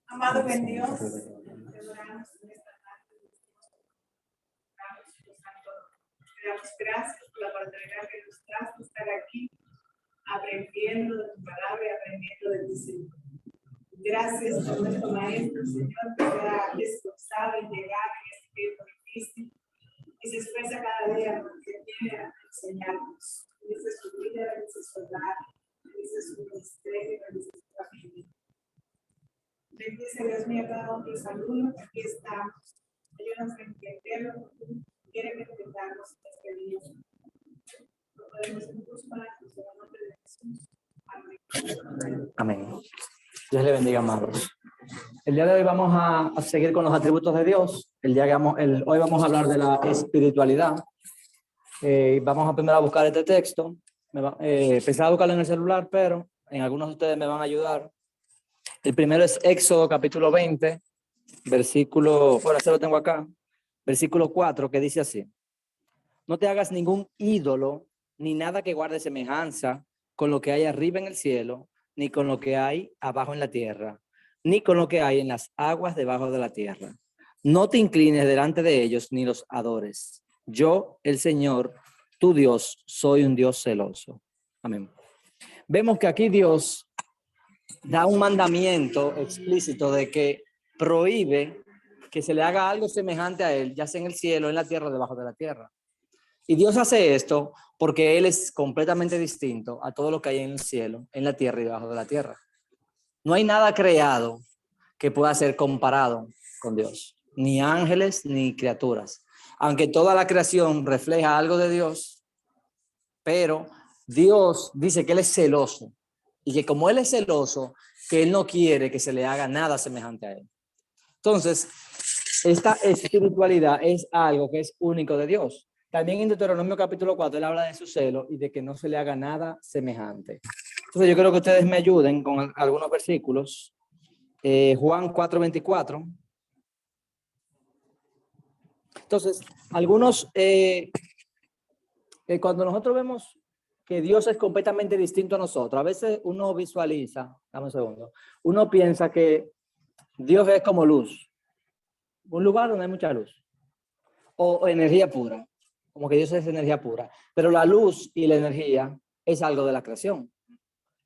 Amado buen Dios, te adoramos en esta tarde, te damos gracias por la oportunidad que nos das de estar aquí, aprendiendo de tu palabra y aprendiendo de tu Señor. Gracias por nuestro Maestro, Señor, que sea esforzado en llegar en este tiempo difícil y se esfuerza cada día porque viene a enseñarnos. Bendice su vida, bendice su hogar, bendice su ministerio, bendice su familia. Bendice, Dios mío, cada uno de saludos. Aquí estamos. Ayúdanos a entender lo que tú quieres que entendamos en este día. Lo podemos en tus manos, en el nombre de Jesús. Amén. Amén. Dios le bendiga, amados. El día de hoy vamos a seguir con los atributos de Dios. Hoy vamos a hablar de la espiritualidad. Vamos a primero a buscar este texto. Pensaba buscarlo en el celular, pero en algunos de ustedes me van a ayudar. El primero es Éxodo capítulo 20, versículo, bueno, se lo tengo acá, versículo 4, que dice así: no te hagas ningún ídolo, ni nada que guarde semejanza con lo que hay arriba en el cielo, ni con lo que hay abajo en la tierra, ni con lo que hay en las aguas debajo de la tierra. No te inclines delante de ellos, ni los adores. Yo, el Señor, tu Dios, soy un Dios celoso. Amén. Vemos que aquí Dios da un mandamiento explícito de que prohíbe que se le haga algo semejante a él, ya sea en el cielo, en la tierra o debajo de la tierra. Y Dios hace esto porque él es completamente distinto a todo lo que hay en el cielo, en la tierra y debajo de la tierra. No hay nada creado que pueda ser comparado con Dios, ni ángeles ni criaturas. Aunque toda la creación refleja algo de Dios, pero Dios dice que él es celoso. Y que como él es celoso, que él no quiere que se le haga nada semejante a él. Entonces, esta espiritualidad es algo que es único de Dios. También en Deuteronomio capítulo 4, él habla de su celo y de que no se le haga nada semejante. Entonces, yo creo que ustedes me ayuden con algunos versículos. Juan 4:24. Entonces, algunos, cuando nosotros vemos que Dios es completamente distinto a nosotros, a veces uno visualiza, dame un segundo, uno piensa que Dios es como luz, un lugar donde hay mucha luz, o energía pura, como que Dios es energía pura, pero la luz y la energía es algo de la creación.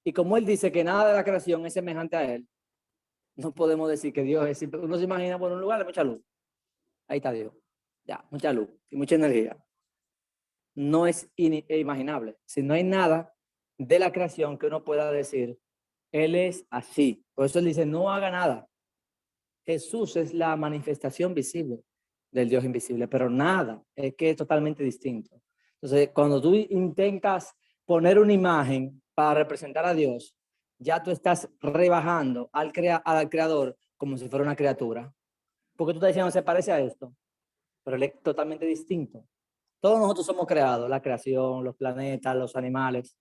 Y como Él dice que nada de la creación es semejante a Él, no podemos decir que Dios es simple. Uno se imagina por un lugar de mucha luz, ahí está Dios, ya, mucha luz y mucha energía. No es inimaginable. Si no hay nada de la creación que uno pueda decir, Él es así. Por eso Él dice, no haga nada. Jesús es la manifestación visible del Dios invisible, pero nada, es que es totalmente distinto. Entonces, cuando tú intentas poner una imagen para representar a Dios, ya tú estás rebajando al creador como si fuera una criatura. Porque tú estás diciendo, se parece a esto, pero Él es totalmente distinto. Todos nosotros somos creados, la creación, los planetas, los animales.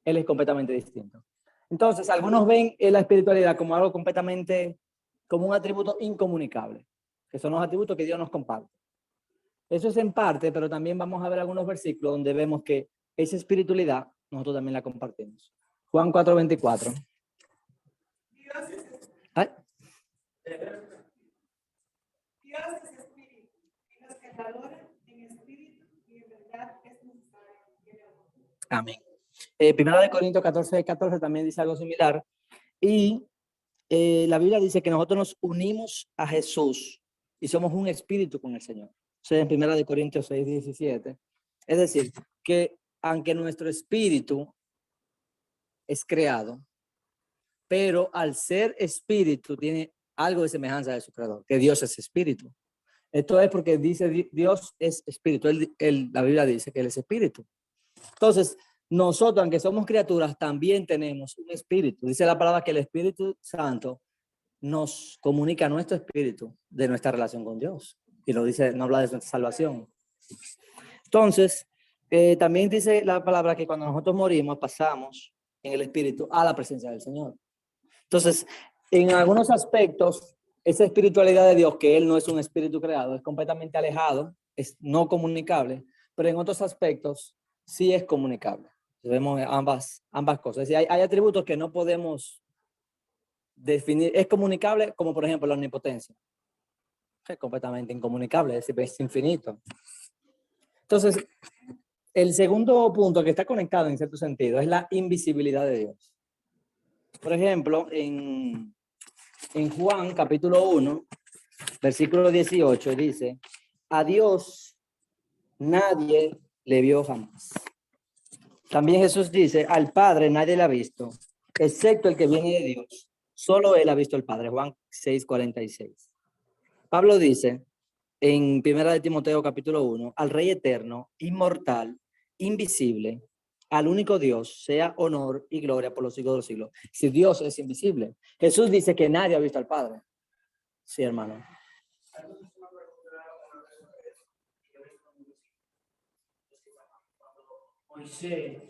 Él es completamente distinto. Entonces, algunos ven la espiritualidad como algo completamente, como un atributo incomunicable, que son los atributos que Dios nos comparte. Eso es en parte, pero también vamos a ver algunos versículos donde vemos que esa espiritualidad nosotros también la compartimos. Juan 4:24. ¿Ay? Dios es espíritu, y los que lo adoran en espíritu y en verdad es necesario. Amén. Primera de Corintios 14:14 también dice algo similar. Y la Biblia dice que nosotros nos unimos a Jesús y somos un espíritu con el Señor. O sea, en Primera de Corintios 6:17. Es decir, que aunque nuestro espíritu es creado, pero al ser espíritu tiene algo de semejanza de su creador, que Dios es espíritu. Esto es porque dice Dios es espíritu. La Biblia dice que Él es espíritu. Entonces, nosotros, aunque somos criaturas, también tenemos un espíritu. Dice la palabra que el Espíritu Santo nos comunica nuestro espíritu de nuestra relación con Dios. Y lo dice, no habla de nuestra salvación. Entonces, también dice la palabra que cuando nosotros morimos, pasamos en el espíritu a la presencia del Señor. Entonces, en algunos aspectos, esa espiritualidad de Dios, que Él no es un espíritu creado, es completamente alejado, es no comunicable, pero en otros aspectos sí es comunicable. Vemos ambas cosas. Es decir, hay atributos que no podemos definir. Es comunicable, como por ejemplo la omnipotencia. Es completamente incomunicable, es decir, es infinito. Entonces, el segundo punto que está conectado en cierto sentido es la invisibilidad de Dios. Por ejemplo, en Juan capítulo 1, versículo 18 dice, a Dios nadie le vio jamás. También Jesús dice, al Padre nadie le ha visto, excepto el que viene de Dios. Solo él ha visto al Padre. Juan 6:46. Pablo dice en 1 de Timoteo capítulo 1, al Rey eterno, inmortal, invisible, al único Dios, sea honor y gloria por los siglos de los siglos. Si Dios es invisible. Jesús dice que nadie ha visto al Padre. Sí, hermano. Moisés.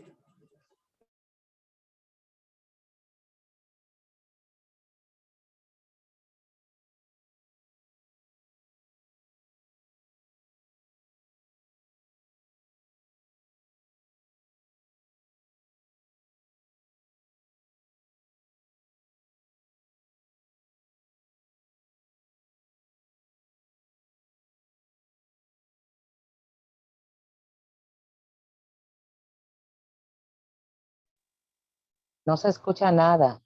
No se escucha nada.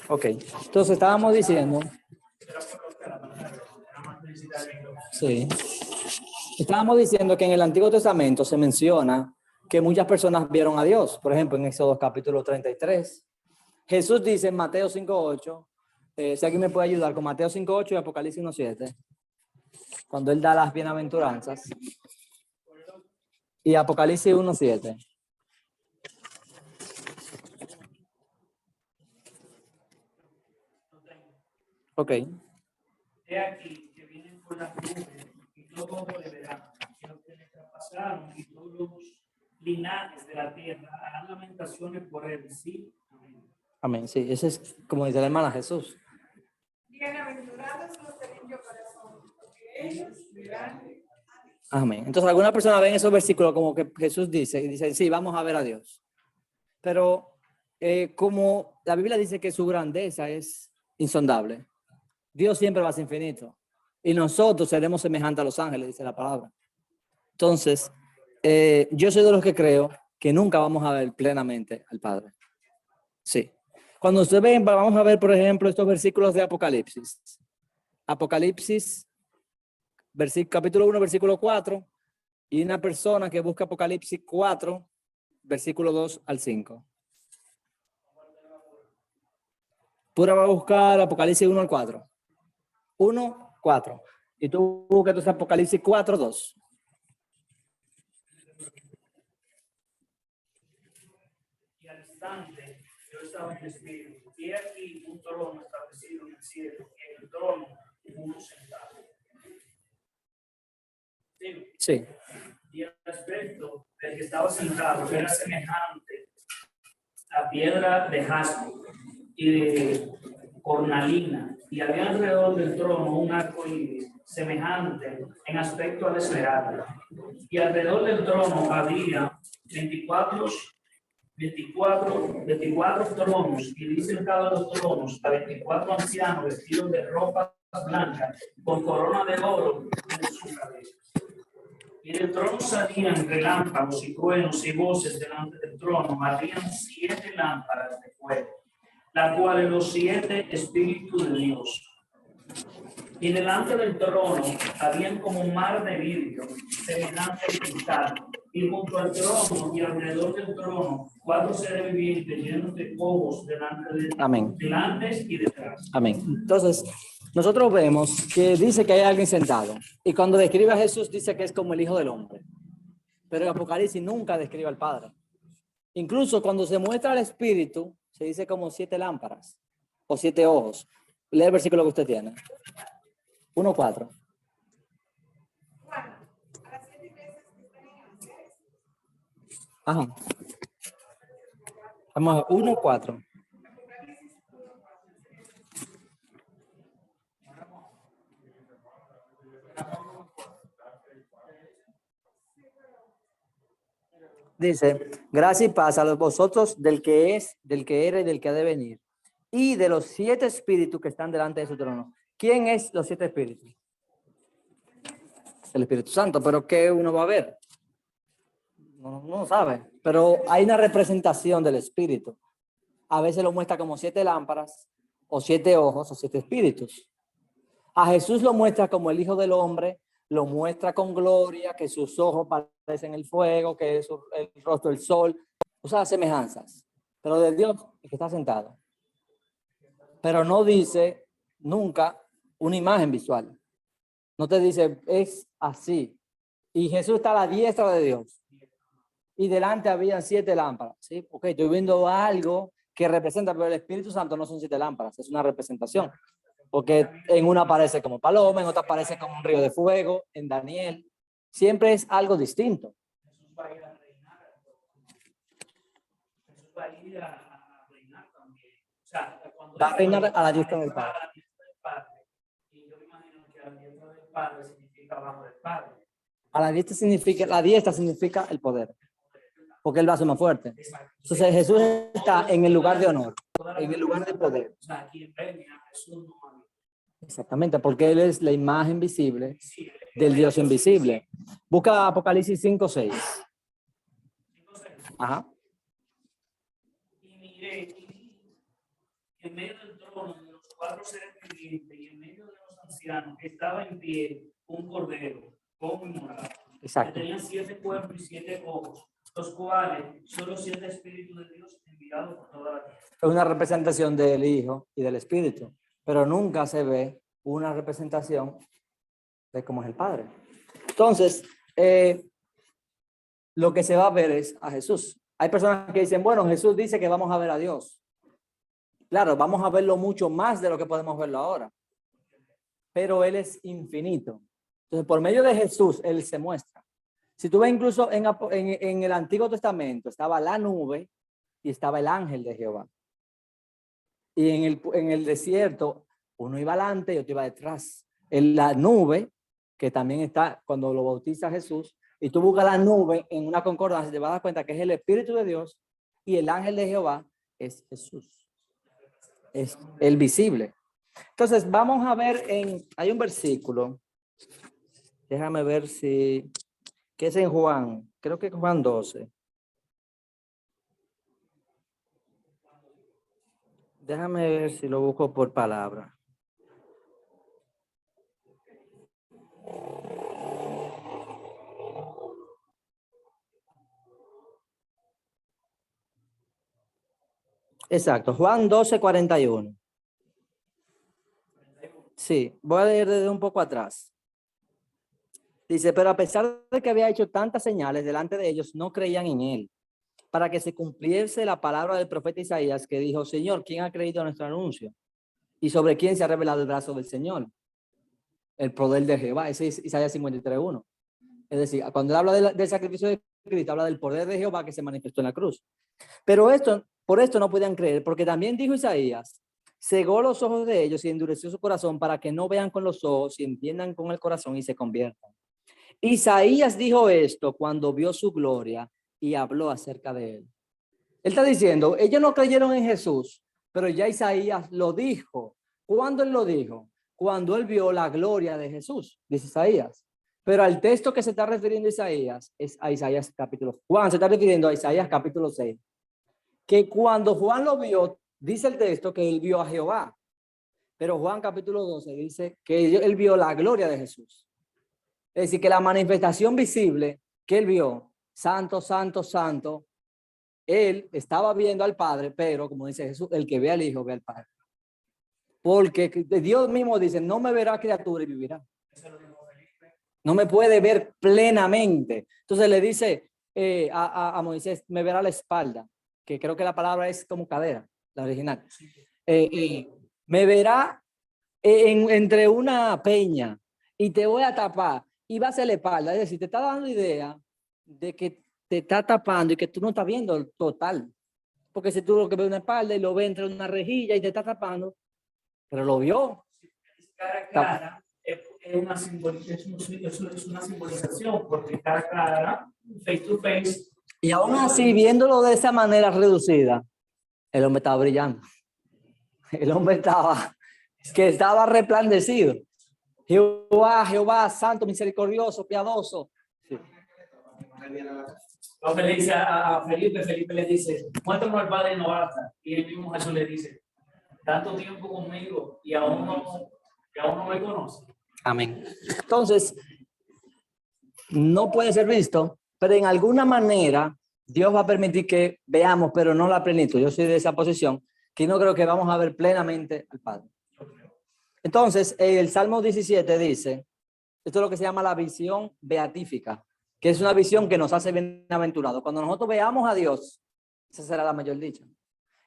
Ok, entonces estábamos diciendo, sí, estábamos diciendo que en el Antiguo Testamento se menciona que muchas personas vieron a Dios. Por ejemplo, en Éxodo capítulo 33. Jesús dice en Mateo 5:8, si alguien me puede ayudar con Mateo 5:8 y Apocalipsis 1:7, cuando él da las bienaventuranzas, y Apocalipsis 1:7. Ok. He aquí que vienen por las nubes y todo ojo le verá, y los que le traspasaron y todos los linajes de la tierra harán lamentaciones por él. Sí, amén. Amén. Sí, ese es como dice la hermana Jesús. Bienaventurados los de limpio corazón, porque ellos verán. Amén. Entonces, algunas personas ven esos versículos como que Jesús dice, y dicen, sí, vamos a ver a Dios. Pero como la Biblia dice que su grandeza es insondable, Dios siempre va a ser infinito. Y nosotros seremos semejantes a los ángeles, dice la palabra. Entonces, yo soy de los que creo que nunca vamos a ver plenamente al Padre. Sí. Cuando ustedes ven, vamos a ver, por ejemplo, estos versículos de Apocalipsis. Apocalipsis, capítulo 1, versículo 4, y una persona que busca Apocalipsis 4, versículo 2 al 5. Pura va a buscar Apocalipsis 1 al 4. 1, 4. Y tú buscas Apocalipsis 4, 2. Y al instante yo estaba en el espíritu, y aquí un trono establecido en el cielo, y en el trono uno sentado. Sí. Sí. Y el aspecto del que estaba sentado era semejante a piedra de jaspe y de cornalina, y había alrededor del trono un arco iris semejante en aspecto a la esmeralda, y alrededor del trono había 24 tronos, y dicen cada de los tronos a 24 ancianos vestidos de ropas blancas, con corona de oro en sus cabezas. Y del trono salían relámpagos y truenos y voces delante del trono. Habían 7 lámparas de fuego, las cuales los 7 espíritus de Dios. Y delante del trono habían como un mar de vidrio, semejante al cristal. Y junto al trono y alrededor del trono, 4 seres vivientes llenos de ojos Amén. delante y detrás. Amén. Entonces, nosotros vemos que dice que hay alguien sentado. Y cuando describe a Jesús, dice que es como el Hijo del Hombre. Pero en Apocalipsis nunca describe al Padre. Incluso cuando se muestra al Espíritu, se dice como 7 lámparas o 7 ojos. Lee el versículo que usted tiene. 1, 4. Ajá. Vamos a 1, 4. Dice, gracia y paz a vosotros del que es, del que era y del que ha de venir, y de los 7 espíritus que están delante de su trono. ¿Quién es los 7 espíritus? El Espíritu Santo, pero ¿qué uno va a ver? No sabe, pero hay una representación del Espíritu. A veces lo muestra como 7 lámparas, o 7 ojos, o 7 espíritus. A Jesús lo muestra como el Hijo del Hombre, lo muestra con gloria, que sus ojos parecen el fuego, que es el rostro del sol. Usa semejanzas, pero de Dios el que está sentado. Pero no dice nunca una imagen visual. No te dice, es así. Y Jesús está a la diestra de Dios. Y delante habían 7 lámparas. ¿Sí? Ok, estoy viendo algo que representa, pero el Espíritu Santo no son 7 lámparas, es una representación. Porque en una aparece como paloma, en otra aparece como un río de fuego, en Daniel. Siempre es algo distinto. Jesús va a ir a reinar. Jesús va a ir a reinar también. O sea, cuando va a reinar a la diestra del Padre. Y yo me imagino que a la diestra del Padre significa abajo del Padre. A la diestra significa el poder. Porque él va a ser más fuerte. Entonces Jesús está en el lugar de honor, en el lugar de poder. O sea, quien reina a Jesús no. Exactamente, porque él es la imagen visible del Dios invisible. Busca Apocalipsis 5, 6. Ajá. Y miré en medio del trono de los 4 seres vivientes y en medio de los ancianos estaba en pie un cordero como inmolado. Exacto. Que tenía 7 cuernos y 7 ojos, los cuales son los 7 espíritus de Dios enviados por toda la tierra. Es una representación del Hijo y del Espíritu, pero nunca se ve una representación de cómo es el Padre. Entonces, lo que se va a ver es a Jesús. Hay personas que dicen, bueno, Jesús dice que vamos a ver a Dios. Claro, vamos a verlo mucho más de lo que podemos verlo ahora. pero Él es infinito. Entonces, por medio de Jesús, Él se muestra. Si tú ves incluso en el Antiguo Testamento, estaba la nube y estaba el ángel de Jehová. Y en el desierto, uno iba adelante y otro iba detrás. En la nube, que también está cuando lo bautiza Jesús, y tú buscas la nube en una concordancia, te vas a dar cuenta que es el Espíritu de Dios y el ángel de Jehová es Jesús. Es el visible. Entonces, vamos a ver hay un versículo, déjame ver que es en Juan, creo que es Juan 12. Déjame ver si lo busco por palabra. Exacto, Juan 12:41. Sí, voy a leer desde un poco atrás. Dice, pero a pesar de que había hecho tantas señales delante de ellos, no creían en él, para que se cumpliese la palabra del profeta Isaías, que dijo, Señor, ¿quién ha creído a nuestro anuncio? ¿Y sobre quién se ha revelado el brazo del Señor? El poder de Jehová, ese es Isaías 53:1. Es decir, cuando él habla del sacrificio de Cristo, habla del poder de Jehová que se manifestó en la cruz. Pero por esto no podían creer, porque también dijo Isaías, cegó los ojos de ellos y endureció su corazón para que no vean con los ojos y entiendan con el corazón y se conviertan. Isaías dijo esto cuando vio su gloria y habló acerca de él. Él está diciendo, ellos no creyeron en Jesús, pero ya Isaías lo dijo. ¿Cuándo él lo dijo? Cuando él vio la gloria de Jesús, dice Isaías. Pero al texto que se está refiriendo Isaías es a Isaías capítulo. Juan se está refiriendo a Isaías capítulo 6. Que cuando Juan lo vio, dice el texto que él vio a Jehová. Pero Juan capítulo 12 dice que él vio la gloria de Jesús. Es decir, que la manifestación visible que él vio, santo, santo, santo, él estaba viendo al Padre, pero como dice Jesús, el que ve al Hijo ve al Padre. Porque Dios mismo dice, no me verá criatura y vivirá. No me puede ver plenamente. Entonces le dice a Moisés, me verá la espalda, que creo que la palabra es como cadera, la original. Me verá entre una peña y te voy a tapar y va a ser la espalda. Es decir, te está dando idea de que te está tapando y que tú no estás viendo el total. Porque si tú lo que ves una espalda y lo ves entre una rejilla y te está tapando, pero lo vio. Cara a cara es una simbolización, porque cara a cara, face to face. Y aún así, viéndolo de esa manera reducida, el hombre estaba brillando. El hombre estaba resplandecido. Jehová, Jehová, santo, misericordioso, piadoso. Sí. Entonces le dice a Felipe le dice, muéstrame al Padre Novata. Y el mismo Jesús le dice, tanto tiempo conmigo y aún no me conoce. Amén. Entonces, no puede ser visto, pero en alguna manera Dios va a permitir que veamos, pero no la plenitud. Yo soy de esa posición, que no creo que vamos a ver plenamente al Padre. Entonces, el Salmo 17 dice, esto es lo que se llama la visión beatífica, que es una visión que nos hace bienaventurados. Cuando nosotros veamos a Dios, esa será la mayor dicha.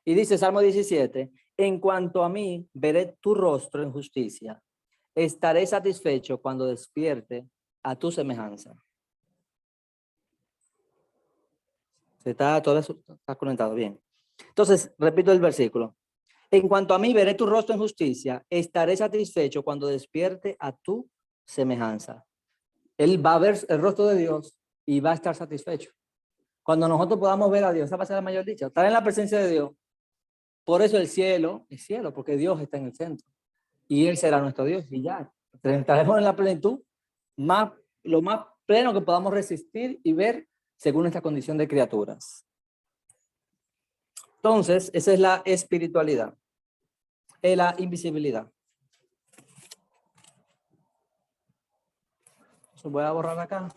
Y dice Salmo 17, en cuanto a mí, veré tu rostro en justicia. Estaré satisfecho cuando despierte a tu semejanza. Todo eso está conectado bien. Entonces, repito el versículo. En cuanto a mí, veré tu rostro en justicia. Estaré satisfecho cuando despierte a tu semejanza. Él va a ver el rostro de Dios y va a estar satisfecho. Cuando nosotros podamos ver a Dios, esa va a ser la mayor dicha. Estar en la presencia de Dios. Por eso el cielo es cielo, porque Dios está en el centro. Y Él será nuestro Dios. Y ya, estaremos en la plenitud, lo más pleno que podamos resistir y ver según esta condición de criaturas. Entonces, esa es la espiritualidad. Es la invisibilidad. Eso voy a borrar acá.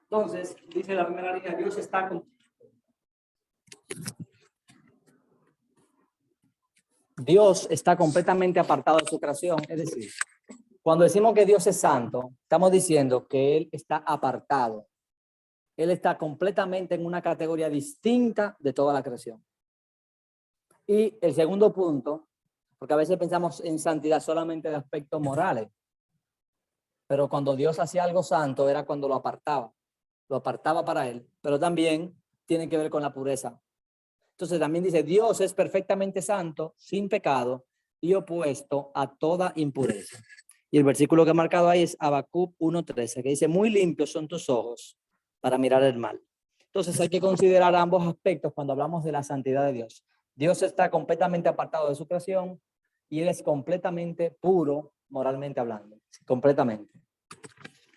Entonces, dice la primera línea, Dios está completamente apartado de su creación. Es decir, cuando decimos que Dios es santo, estamos diciendo que Él está apartado. Él está completamente en una categoría distinta de toda la creación. Y el segundo punto, porque a veces pensamos en santidad solamente de aspectos morales, pero cuando Dios hacía algo santo era cuando lo apartaba para Él, pero también tiene que ver con la pureza. Entonces también dice, Dios es perfectamente santo, sin pecado y opuesto a toda impureza. Y el versículo que he marcado ahí es Habacuc 1:13, que dice, muy limpios son tus ojos para mirar el mal. Entonces hay que considerar ambos aspectos cuando hablamos de la santidad de Dios. Dios está completamente apartado de su creación y Él es completamente puro, moralmente hablando, completamente.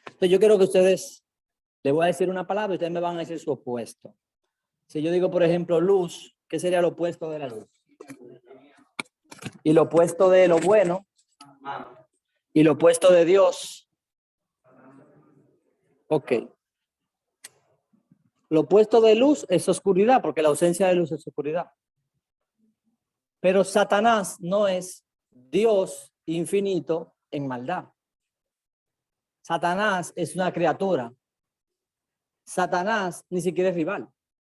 Entonces yo quiero que ustedes, les voy a decir una palabra y ustedes me van a decir su opuesto. Si yo digo, por ejemplo, luz, ¿qué sería lo opuesto de la luz? Y lo opuesto de lo bueno. Y lo opuesto de Dios. Ok. Lo opuesto de luz es oscuridad, porque la ausencia de luz es oscuridad. Pero Satanás no es Dios infinito en maldad. Satanás es una criatura. Satanás ni siquiera es rival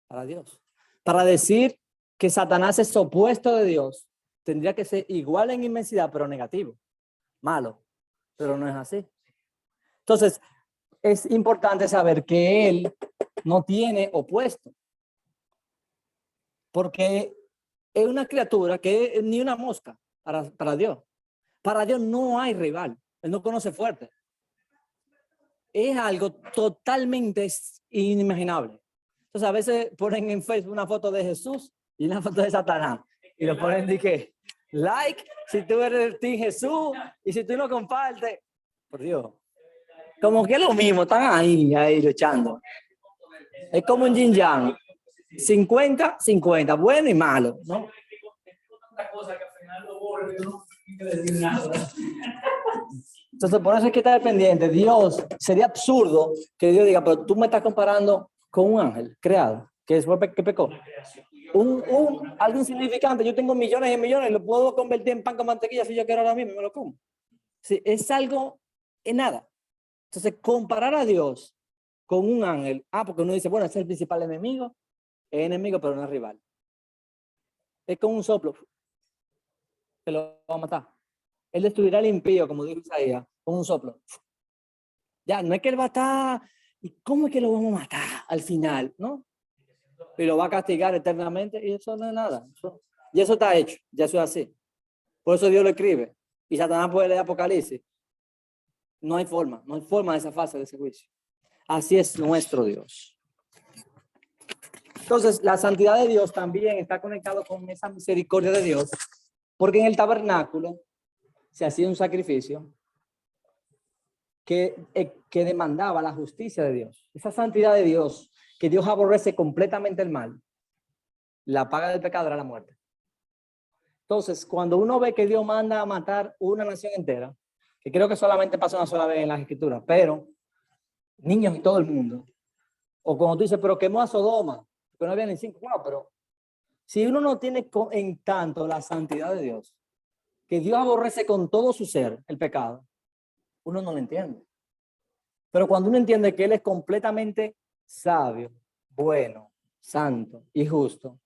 para Dios. Para decir que Satanás es opuesto de Dios, tendría que ser igual en inmensidad, pero negativo, malo, pero no es así. Entonces, es importante saber que Él no tiene opuesto, porque es una criatura que es ni una mosca para Dios. Para Dios no hay rival, Él no conoce fuerte. Es algo totalmente inimaginable. Entonces, a veces ponen en Facebook una foto de Jesús y una foto de Satanás. Y lo ponen de que, like, si tú eres Team Jesús y si tú no compartes. Por Dios. Como que es lo mismo, están ahí luchando. Es como un yin yang. 50-50, bueno y malo, ¿no? Entonces, por eso hay que estar pendiente. Dios, sería absurdo que Dios diga, pero tú me estás comparando con un ángel creado, que pecó. Algo insignificante. Yo tengo millones y millones, lo puedo convertir en pan con mantequilla si yo quiero ahora mismo, me lo como. Sí, es algo en nada. Entonces, comparar a Dios con un ángel, porque uno dice, bueno, ese es el principal enemigo, es enemigo, pero no es rival. Es con un soplo que lo va a matar. Él destruirá al impío, como dijo Isaías, con un soplo. Ya, no es que él va a estar, ¿y cómo es que lo vamos a matar al final? ¿No? Y lo va a castigar eternamente, y eso no es nada. Y eso está hecho, ya eso es así. Por eso Dios lo escribe. Y Satanás puede leer Apocalipsis. No hay forma de zafarse de ese juicio. Así es nuestro Dios. Entonces, la santidad de Dios también está conectado con esa misericordia de Dios, porque en el tabernáculo se hacía un sacrificio que demandaba la justicia de Dios. Esa santidad de Dios, que Dios aborrece completamente el mal, la paga del pecado era la muerte. Entonces, cuando uno ve que Dios manda a matar una nación entera, que creo que solamente pasa una sola vez en las Escrituras, pero niños y todo el mundo, o cuando tú dices, pero quemó a Sodoma, que no había ni 5, bueno, pero si uno no tiene en tanto la santidad de Dios, que Dios aborrece con todo su ser el pecado, uno no lo entiende. Pero cuando uno entiende que Él es completamente sabio, bueno, santo y justo,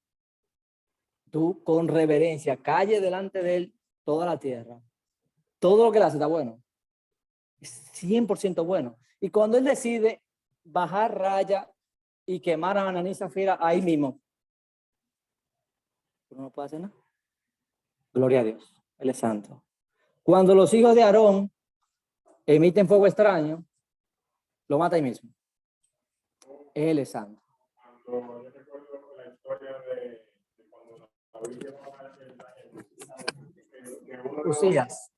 tú con reverencia calle delante de Él toda la tierra. Todo lo que Él hace está bueno. Es 100% bueno. Y cuando Él decide bajar raya y quemar a Ananí y Zafira ahí mismo, uno no puede hacer nada. Gloria a Dios. Él es santo. Cuando los hijos de Aarón emiten fuego extraño, lo mata ahí mismo. Él es santo. Yo recuerdo la historia de cuando David llevaba Usías.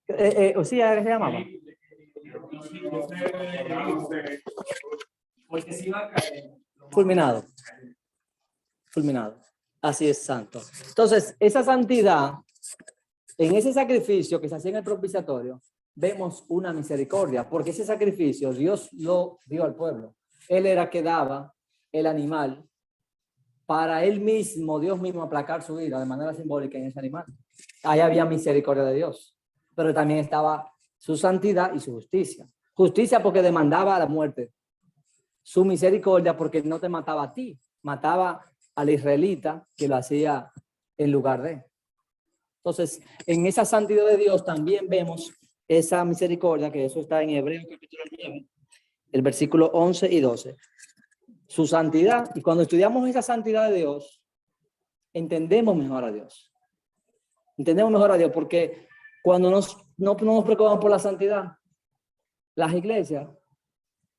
Usías, ¿qué se llamaba? Porque si iba a caer. Fulminado. Fulminado. Así es santo. Entonces, esa santidad, en ese sacrificio que se hacía en el propiciatorio, vemos una misericordia, porque ese sacrificio Dios lo dio al pueblo. Él era que daba el animal para él mismo, Dios mismo, aplacar su ira de manera simbólica en ese animal. Ahí había misericordia de Dios, pero también estaba su santidad y su justicia. Justicia porque demandaba la muerte. Su misericordia porque no te mataba a ti, mataba al israelita que lo hacía en lugar de. Entonces, en esa santidad de Dios también vemos esa misericordia, que eso está en Hebreos capítulo 9, el versículo 11 y 12. Su santidad, y cuando estudiamos esa santidad de Dios, entendemos mejor a Dios. Entendemos mejor a Dios porque cuando no nos preocupamos por la santidad, las iglesias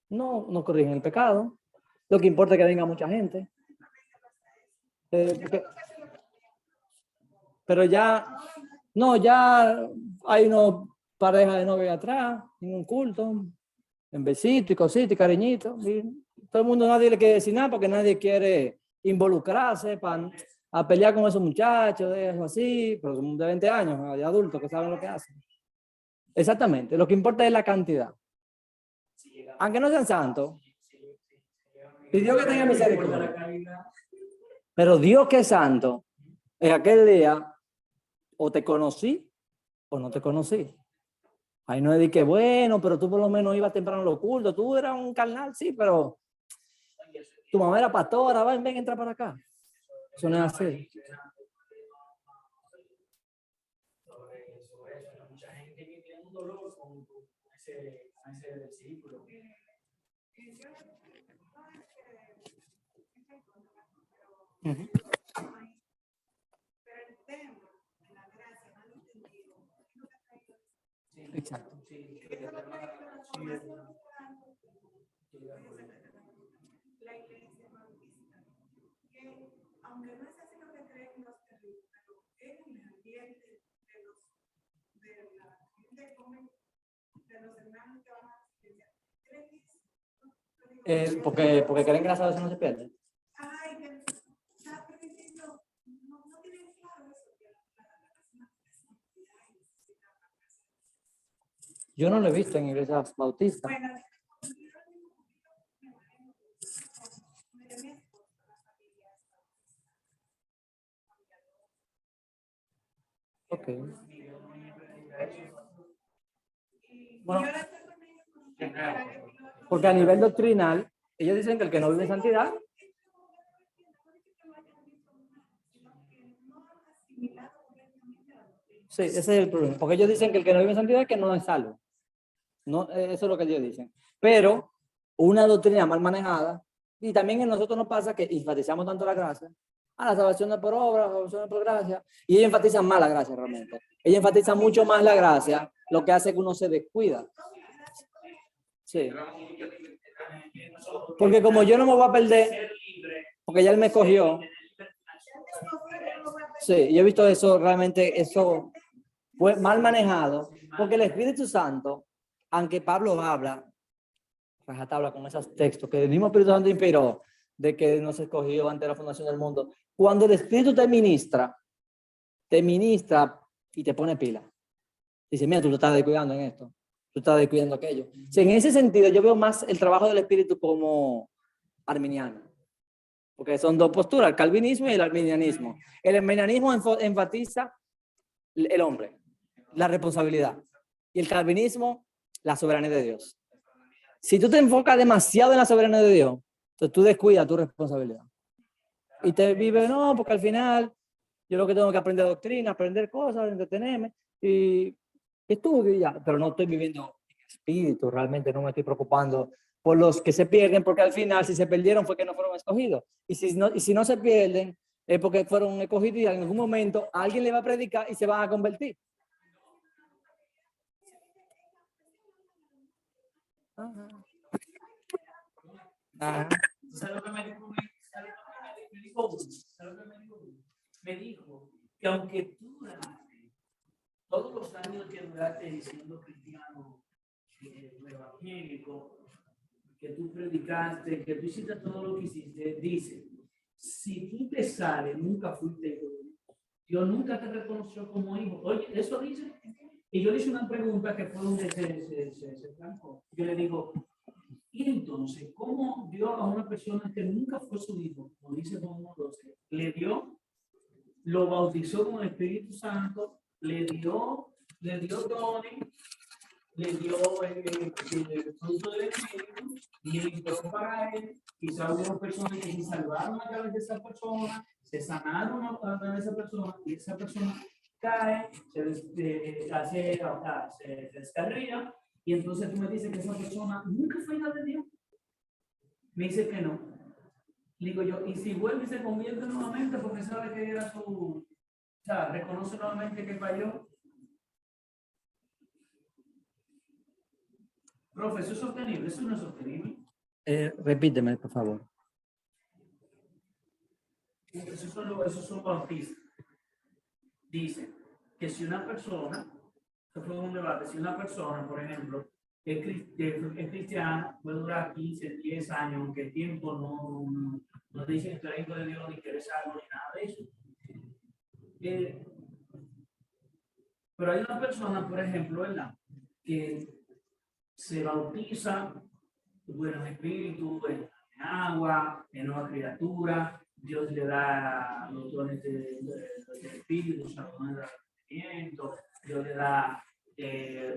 no corrigen el pecado. Lo que importa es que venga mucha gente. Pero ya hay una pareja de novios atrás, en un culto, en besito y cosita y cariñito. Y todo el mundo, nadie le quiere decir nada porque nadie quiere involucrarse a pelear con esos muchachos, de eso así, pero son de 20 años, de adultos que saben lo que hacen. Exactamente, lo que importa es la cantidad. Aunque no sean santos, pidió que tenga misericordia. Pero Dios que es santo, en aquel día, o te conocí o no te conocí. Ahí no es de que, bueno, pero tú por lo menos ibas temprano a los cultos, tú eras un carnal, sí, pero tu mamá era pastora, ven, entra para acá. Eso no es así. Mucha gente que tiene un dolor con ese versículo. Exacto. La iglesia bautista, que aunque no es así lo que creen los terribles, pero en el ambiente de la gente joven, de los hermanos que van a la iglesia, Porque creen que la salvación no se pierde. ay, que está permitiendo, no tienen claro eso, que Yo no lo he visto en iglesias bautistas. bueno, Ok. Bueno, porque a nivel doctrinal, ellos dicen que el que no vive en santidad, sí, ese es el problema. Porque ellos dicen que el que no vive en santidad es que no es salvo. No, eso es lo que ellos dicen. Pero una doctrina mal manejada, y también en nosotros nos pasa que enfatizamos tanto la gracia, la salvación no es por obra, la salvación no es por gracia, y ellos enfatizan más la gracia realmente. Ellos enfatizan mucho más la gracia, lo que hace que uno se descuida. Sí. Porque como yo no me voy a perder, porque ya él me escogió. Sí, yo he visto eso, realmente eso fue mal manejado, porque el Espíritu Santo, aunque Pablo habla, rajatabla con esos textos que el mismo Espíritu Santo inspiró, de que nos escogió antes de la fundación del mundo, cuando el Espíritu te ministra y te pone pila. Dice, mira, tú te estás descuidando en esto, tú estás descuidando aquello. O sea, en ese sentido, yo veo más el trabajo del Espíritu como arminiano, porque son dos posturas, el calvinismo y el arminianismo. El arminianismo enfatiza el hombre, la responsabilidad. Y el calvinismo, la soberanía de Dios. Si tú te enfocas demasiado en la soberanía de Dios, entonces tú descuidas tu responsabilidad. Y te vives, no, porque al final yo lo que tengo que aprender doctrina, aprender cosas, entretenerme y estudio y ya, pero no estoy viviendo en espíritu, realmente no me estoy preocupando por los que se pierden, porque al final si se perdieron fue que no fueron escogidos. Y si no se pierden es porque fueron escogidos y en algún momento alguien le va a predicar y se van a convertir. Ajá. Ajá. ¿Sabes lo que me dijo? Me dijo que aunque tú duraste todos los años que duraste siendo cristiano, evangélico, que tú predicaste, que tú hiciste todo lo que hiciste, dice, si tú te sales, nunca fuiste hijo de Dios. Dios nunca te reconoció como hijo. Oye, eso dice. Y yo le hice una pregunta que fue donde se trancó. Yo le digo, y entonces, ¿cómo Dios a una persona que nunca fue su hijo, como dice Juan 12, le dio, lo bautizó con el Espíritu Santo, le dio dones, le dio el fruto del Espíritu y entró para él? Quizás hubo personas que se salvaron a través de esa persona, se sanaron a través de esa persona y esa persona cae, se descarría. Y entonces tú me dices que esa persona nunca fue hija de Dios. Me dice que no. Digo yo, y si vuelve y se convierte nuevamente porque sabe que era su, o sea, reconoce nuevamente que falló. Profe, ¿eso es sostenible? ¿Eso no es sostenible? Repíteme, por favor. Esos son bautistas. Dice que si una persona, esto fue un debate, si una persona, por ejemplo, es cristiana, puede durar 15, 10 años, aunque el tiempo no dice que tú eres hijo de Dios, ni que eres algo, ni nada de eso. Pero hay una persona, por ejemplo, ¿verdad?, que se bautiza, bueno, en espíritu, en agua, en nueva criatura, Dios le da los dones del espíritu, los dones del arrepentimiento, Dios le da,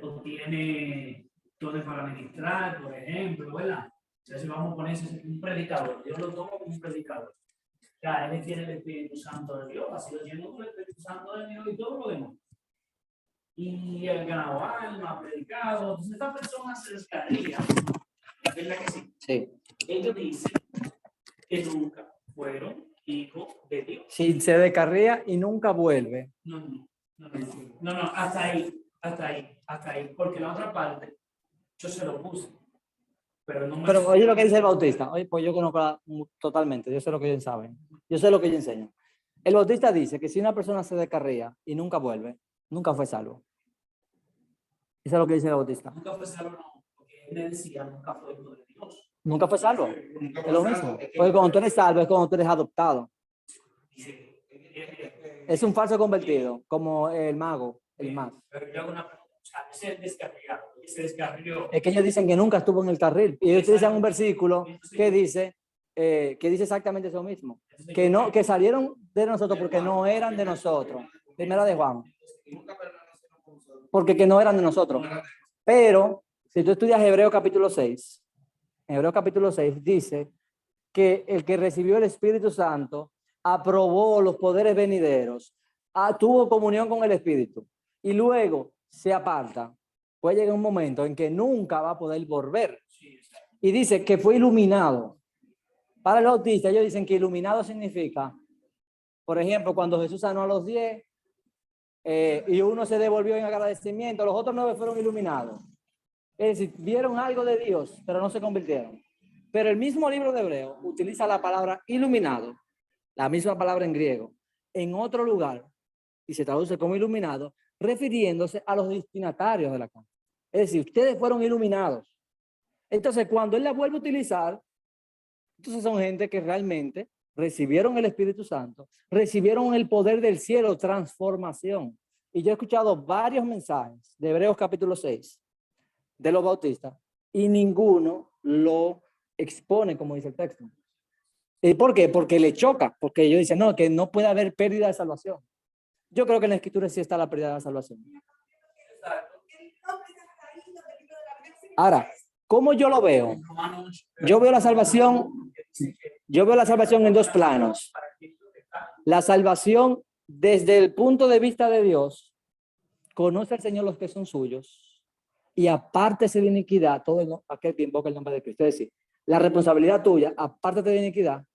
obtiene dones para ministrar, por ejemplo, ¿verdad? O sea, si vamos a ponerse un predicador, Dios lo toma como un predicador. Ya, él tiene el Espíritu Santo de Dios, ha sido lleno con el Espíritu Santo de Dios y todo lo demás. Y el ganado alma, ha predicado. Entonces, esta persona se descarría. ¿Verdad que sí? Sí. Ellos dicen que nunca fueron hijos de Dios. Si se descarría y nunca vuelve. No, hasta ahí. Porque la otra parte, yo se lo puse. Pero oye lo que dice el bautista. Oye, pues yo conozco totalmente. Yo sé lo que ellos saben. Yo sé lo que ellos enseñan. El bautista dice que si una persona se descarría y nunca vuelve, nunca fue salvo. Eso es lo que dice el bautista. Nunca fue salvo, no. Porque él me decía, nunca fue hijo de Dios. Nunca fue salvo. Es lo mismo. Porque cuando tú eres salvo es cuando tú eres adoptado. Es un falso convertido, como el mago, el mago. Pero yo hago una pregunta. O sea, ese descarriado, ese descarrió. Es que ellos dicen que nunca estuvo en el carril. Y ellos utilizan un versículo que dice exactamente eso mismo. Que salieron de nosotros porque no eran de nosotros. Primera de Juan. Porque que no eran de nosotros. Pero, si tú estudias Hebreo capítulo 6, en Hebreo capítulo 6 dice que el que recibió el Espíritu Santo aprobó los poderes venideros, tuvo comunión con el Espíritu y luego se aparta. Puede llegar un momento en que nunca va a poder volver. Y dice que fue iluminado. Para el bautista, ellos dicen que iluminado significa, por ejemplo, cuando Jesús sanó a los 10 y uno se devolvió en agradecimiento, los otros 9 fueron iluminados. Es decir, vieron algo de Dios, pero no se convirtieron. Pero el mismo libro de Hebreo utiliza la palabra iluminado, la misma palabra en griego, en otro lugar, y se traduce como iluminado, refiriéndose a los destinatarios de la carta. Es decir, ustedes fueron iluminados. Entonces, cuando él la vuelve a utilizar, entonces son gente que realmente recibieron el Espíritu Santo, recibieron el poder del cielo, transformación. Y yo he escuchado varios mensajes de Hebreos capítulo 6, de los bautistas, y ninguno lo expone como dice el texto. ¿Y por qué? Porque le choca, porque ellos dicen, no, que no puede haber pérdida de salvación. Yo creo que en la Escritura sí está la pérdida de la salvación. Ahora, ¿cómo yo lo veo? En Romanos, Yo veo la salvación, yo veo la salvación en dos planos. La salvación desde el punto de vista de Dios, conoce al Señor los que son suyos y apártese de iniquidad todo aquel que invoca el nombre de Cristo. Es decir, la responsabilidad tuya, apártate de iniquidad,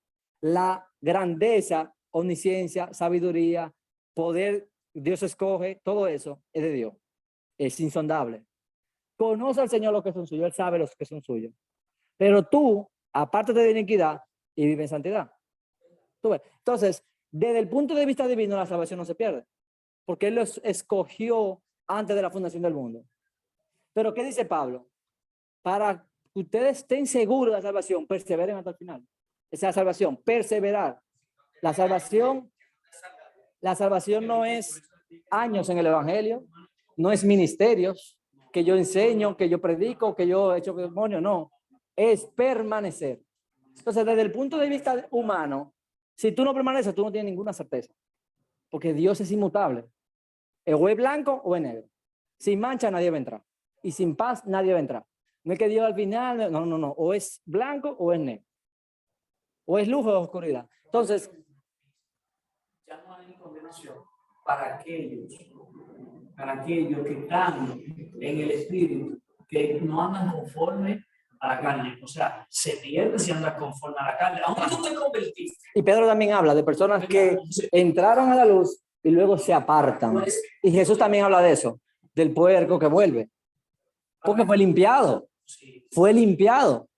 la grandeza, omnisciencia, sabiduría, poder, Dios escoge, todo eso es de Dios. Es insondable. Conoce al Señor los que son suyos, Él sabe los que son suyos. Pero tú, apártate de iniquidad y vive en santidad. ¿Tú ves? Entonces, desde el punto de vista divino, la salvación no se pierde, porque Él los escogió antes de la fundación del mundo. Pero, ¿qué dice Pablo? Para que ustedes estén seguros de la salvación, perseveren hasta el final. Esa es la salvación, perseverar. La salvación no es años en el Evangelio, no es ministerios que yo enseño, que yo predico, que yo he hecho testimonio, no. Es permanecer. Entonces, desde el punto de vista humano, si tú no permaneces, tú no tienes ninguna certeza. Porque Dios es inmutable. O es blanco o es negro. Sin mancha nadie va a entrar. Y sin paz nadie va a entrar. No es que Dios al final, no. O es blanco o es negro. O es luz o es oscuridad. Entonces, ya no hay condenación para aquellos que están en el espíritu, que no andan conforme a la carne. O sea, se pierde si andas conforme a la carne. Aunque tú te convertiste. y Pedro también habla de personas que entraron a la luz y luego se apartan. Y Jesús también habla de eso, del puerco que vuelve. Porque fue limpiado. Fue limpiado.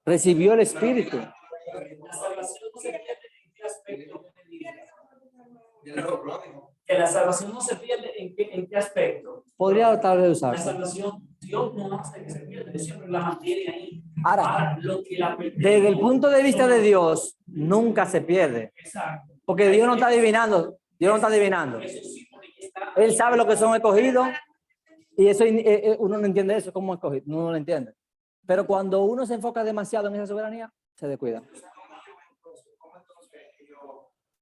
Recibió el espíritu. La salvación no se pierde en qué aspecto. Que la salvación no se pierde en qué aspecto. Podría tal vez La usarse. salvación, Dios no hace que se pierda, Dios siempre la mantiene ahí. Ahora, Lo que la desde el punto de vista de Dios, nunca se pierde. Exacto. Porque Dios no está adivinando. Dios no está adivinando. Eso sí, porque ya está. Él sabe lo que son escogidos. Y eso uno no entiende eso como escogido. Uno no lo entiende. Pero cuando uno se enfoca demasiado en esa soberanía, se descuida. ¿Cómo entonces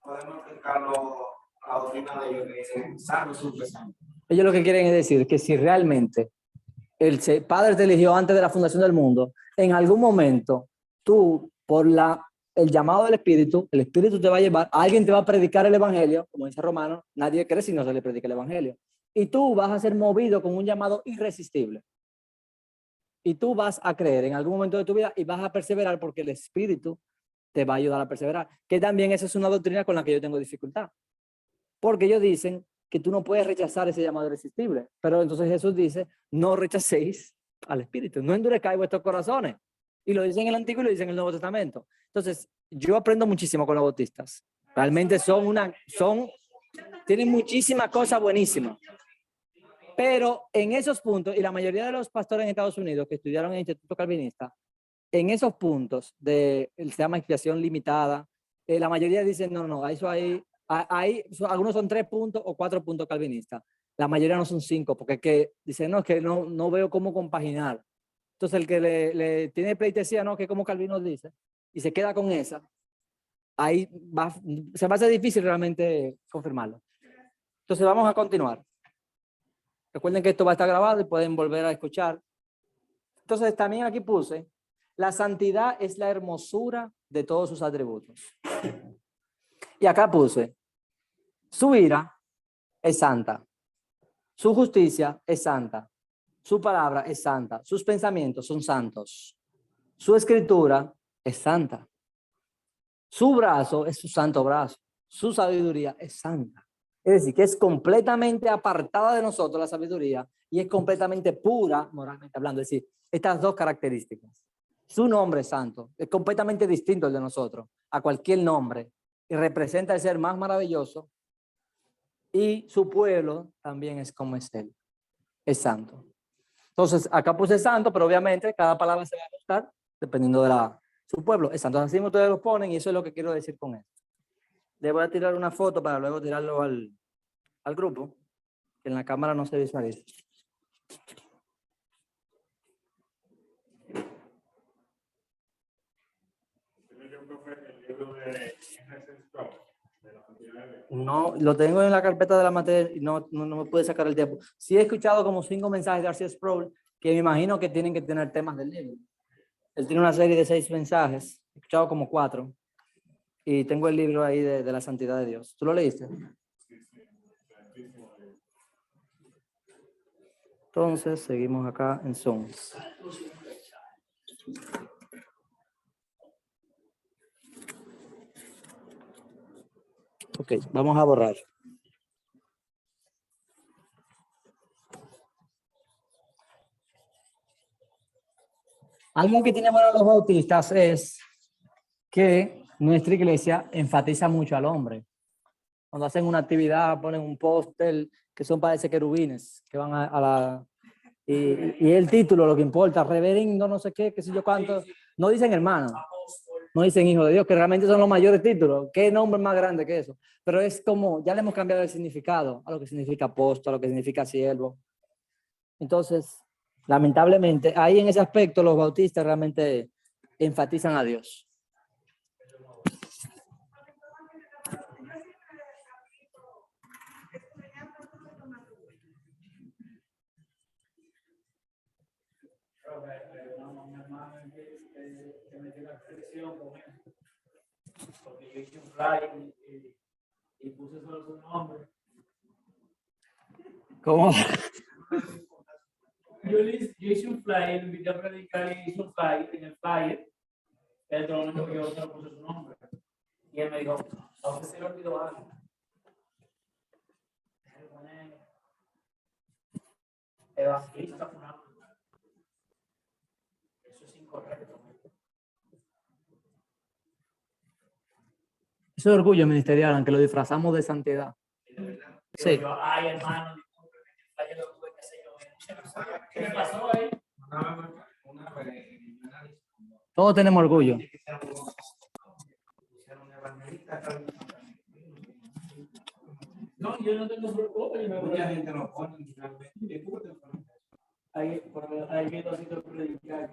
podemos aplicarlo a la doctrina de ellos que dicen salvo su pesado? Ellos lo que quieren es decir que si realmente el Padre te eligió antes de la fundación del mundo, en algún momento tú, por el llamado del Espíritu, el Espíritu te va a llevar, alguien te va a predicar el Evangelio, como dice Romano, nadie cree si no se le predica el Evangelio. Y tú vas a ser movido con un llamado irresistible. Y tú vas a creer en algún momento de tu vida y vas a perseverar porque el Espíritu te va a ayudar a perseverar. Que también esa es una doctrina con la que yo tengo dificultad. Porque ellos dicen que tú no puedes rechazar ese llamado irresistible. Pero entonces Jesús dice, no rechacéis al Espíritu, no endurezcáis vuestros corazones. Y lo dicen en el Antiguo y lo dicen en el Nuevo Testamento. Entonces, yo aprendo muchísimo con los bautistas. Realmente tienen muchísimas cosas buenísimas. Pero en esos puntos, y la mayoría de los pastores en Estados Unidos que estudiaron en el Instituto Calvinista, en esos puntos se llama expiación limitada, la mayoría dicen, no, eso ahí, algunos son 3 puntos o 4 puntos calvinistas. La mayoría no son 5, porque dicen, no, es que no veo cómo compaginar. Entonces, el que le tiene pleitesía, no, que como Calvino dice, y se queda con esa, ahí se va a hacer difícil realmente confirmarlo. Entonces, vamos a continuar. Recuerden que esto va a estar grabado y pueden volver a escuchar. Entonces, también aquí puse, la santidad es la hermosura de todos sus atributos. Y acá puse, su ira es santa, su justicia es santa, su palabra es santa, sus pensamientos son santos, su escritura es santa, su brazo es su santo brazo, su sabiduría es santa. Es decir, que es completamente apartada de nosotros la sabiduría y es completamente pura, moralmente hablando. Es decir, estas dos características. Su nombre es santo, es completamente distinto al de nosotros, a cualquier nombre, y representa el ser más maravilloso. Y su pueblo también es como es él, es santo. Entonces, acá puse santo, pero obviamente cada palabra se va a ajustar dependiendo de su pueblo. Es santo. Así ustedes lo ponen y eso es lo que quiero decir con esto. Le voy a tirar una foto para luego tirarlo al grupo, que en la cámara no se visualiza. No, lo tengo en la carpeta de la materia y no me pude sacar el tiempo. Sí he escuchado como 5 mensajes de R.C. Sproul que me imagino que tienen que tener temas del libro. Él tiene una serie de 6 mensajes, he escuchado como 4, y tengo el libro ahí de la santidad de Dios. ¿Tú lo leíste? Entonces, seguimos acá en Zoom. Ok, vamos a borrar. Algo que tienen bueno los bautistas es que nuestra iglesia enfatiza mucho al hombre. Cuando hacen una actividad, ponen un póster que son parece querubines, que van a la... Y el título, lo que importa, reverendo, no sé qué sé yo cuánto. No dicen hermano, no dicen hijo de Dios, que realmente son los mayores títulos. ¿Qué nombre más grande que eso? Pero es como, ya le hemos cambiado el significado a lo que significa apóstol, a lo que significa siervo. Entonces, lamentablemente, ahí en ese aspecto los bautistas realmente enfatizan a Dios. Porque yo hice un flyer y puse solo su nombre. ¿Cómo? Yo hice un flyer, lo invité a predicar y hice un flyer. En el flyer, el único que yo solo puse su nombre. Y él me dijo, a usted se le olvidó algo. Déjame poner evangelista fulano. Eso es incorrecto. Eso es orgullo ministerial, aunque lo disfrazamos de santidad. Sí. Yo, ay, hermano, disculpe, el flyer lo tuve que hacer yo. ¿Qué me pasó ahí? Todos tenemos orgullo. No, yo no tengo problema. Mucha gente lo pone. Hay que ir a predicar.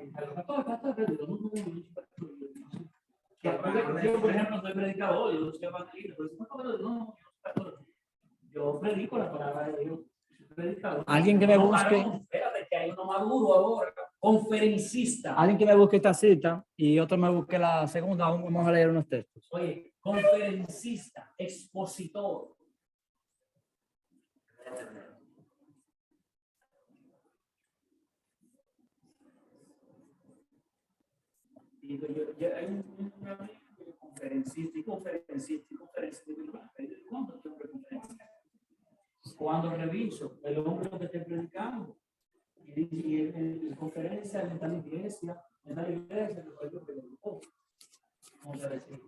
Yo, por ejemplo, soy predicador, yo soy evangelista, pero yo predico la palabra de Dios. Alguien que me busque. Espérate, que hay uno maduro ahora, conferencista. Alguien que me busque esta cita y otro me busque la segunda, vamos a leer unos textos. Oye, conferencista, expositor. Hay un amigo que es conferencista. Cuando reviso el hombre que esté predicando, y en conferencia en tal iglesia, que fue lo que predicó. Vamos a decir.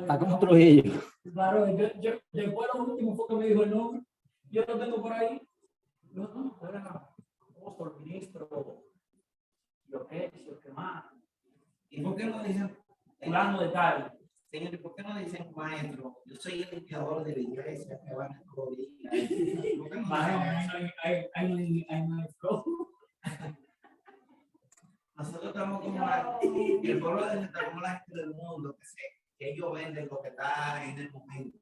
Está como Trujillo. Claro, después lo último fue que me dijo el nombre. Yo lo tengo por ahí. No, era apóstol, ministro, yo qué más. ¿Y por qué no dicen, Fulano de tal? señor, por qué no dicen maestro? Yo soy el limpiador de la iglesia que van a cubrir. Nosotros estamos como el pueblo de está como la gente del mundo que ellos venden lo que está en el momento.